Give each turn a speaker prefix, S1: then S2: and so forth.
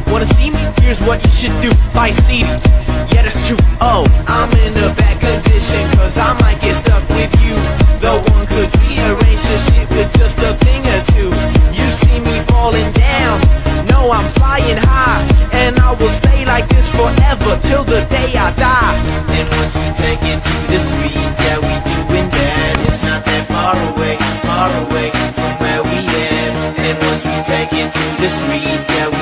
S1: Wanna see me? Here's what you should do. Buy a CD. Yeah, that's true. Oh, I'm in a bad condition, cause I might get stuck with you. Though one could rearrange the shit with just a thing or two. You see me falling down, no, I'm flying high, and I will stay like this forever till the day I die. And once we take it to the street, yeah, we doing that. It's not that far away from where we at. And once we take it to the street, yeah,